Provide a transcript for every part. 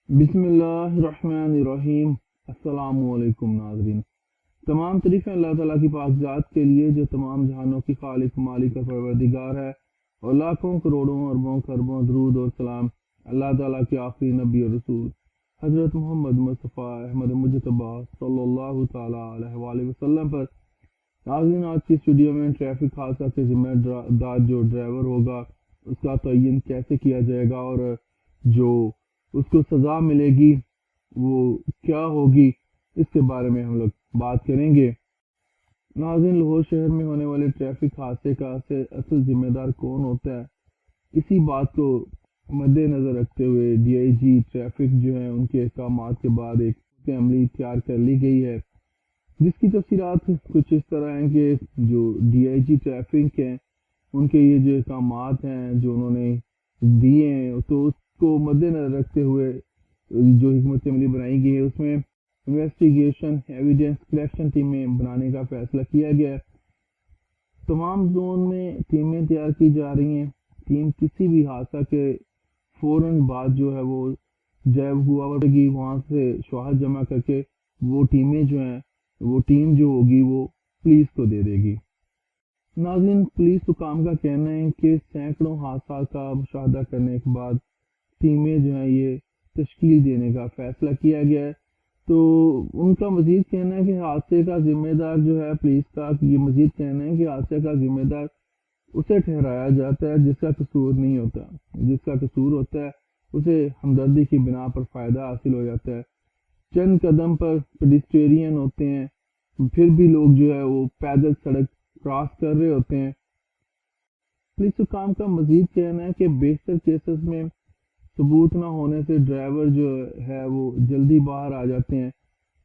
بسم اللہ الرحمن الرحیم۔ السلام علیکم ناظرین، تمام تعریفیں اللہ تعالیٰ کی پاک ذات کے لیے جو تمام جہانوں کی خالق مالک اور پروردگار ہے، اور لاکھوں کروڑوں اربوں خربوں درود اور سلام اللہ تعالیٰ کے آخری نبی اور رسول حضرت محمد مصطفیٰ احمد مجتبیٰ صلی اللہ تعالیٰ علیہ وآلہ وسلم پر۔ ناظرین، آج کی اس ویڈیو میں ٹریفک حادثہ کے ذمہ دار جو ڈرائیور ہوگا اس کا تعین کیسے کیا جائے گا، اور جو اس کو سزا ملے گی وہ کیا ہوگی، اس کے بارے میں ہم لوگ بات کریں گے۔ ناظرین، لاہور شہر میں ہونے والے ٹریفک حادثے کا اصل ذمہ دار کون ہوتا ہے، اسی بات کو مد نظر رکھتے ہوئے ڈی آئی جی ٹریفک جو ہے ان کے احکامات کے بعد ایک عملی تیار کر لی گئی ہے، جس کی تفصیلات کچھ اس طرح ہیں کہ جو ڈی آئی جی ٹریفک ہیں ان کے یہ جو احکامات ہیں جو انہوں نے دیے ہیں، تو اس کو مد نظر رکھتے ہوئے جو حکمت عملی بنائی گئی ہے اس میں انویسٹیگیشن ایویڈنس کلیکشن ٹیمیں بنانے کا فیصلہ کیا گیا ہے۔ تمام زون میں ٹیمیں تیار کی جا رہی ہیں۔ ٹیم کسی بھی حادثہ کے فوراً بعد جو ہے وہ جب ہوا ہوگی وہاں سے شواہد جمع کر کے وہ ٹیمیں جو ہیں وہ ٹیم جو ہوگی وہ پولیس کو دے دے گی۔ ناظرین، پولیس حکام کا کہنا ہے کہ سینکڑوں حادثات کا مشاہدہ کرنے کے بعد ٹیمیں جو ہیں یہ تشکیل دینے کا فیصلہ کیا گیا ہے۔ تو ان کا مزید کہنا ہے کہ حادثے کا ذمہ دار جو ہے پولیس کا یہ مزید کہنا ہے کہ حادثے کا ذمہ دار اسے ٹھہرایا جاتا ہے جس کا قصور نہیں ہوتا، جس کا قصور ہوتا ہے اسے ہمدردی کی بنا پر فائدہ حاصل ہو جاتا ہے۔ چند قدم پر پیڈسٹرین ہوتے ہیں، پھر بھی لوگ جو ہے وہ پیدل سڑک کراس کر رہے ہوتے ہیں۔ پولیس حکام کا مزید کہنا ہے کہ بیشتر کیسز میں ثبوت نہ ہونے سے ڈرائیور جو ہے وہ جلدی باہر آ جاتے ہیں۔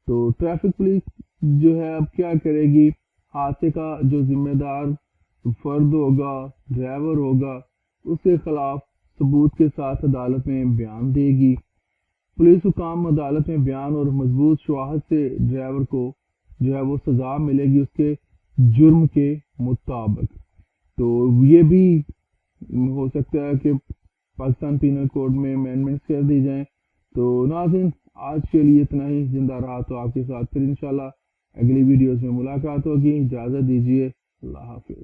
تو ٹریفک پولیس جو ہے اب کیا کرے گی، حادثے کا جو ذمہ دار فرد ہوگا، ڈرائیور ہوگا، اس کے خلاف ثبوت کے ساتھ عدالت میں بیان دے گی۔ پولیس حکام عدالت میں بیان اور مضبوط شواہد سے ڈرائیور کو جو ہے وہ سزا ملے گی اس کے جرم کے مطابق۔ تو یہ بھی ہو سکتا ہے کہ پاکستان پینل کوڈ میں امینڈمنٹس کر دی جائیں۔ تو ناظرین، آج کے لیے اتنا ہی۔ زندہ رہا تو آپ کے ساتھ پھر انشاءاللہ اگلی ویڈیوز میں ملاقات ہوگی۔ اجازت دیجیے، اللہ حافظ۔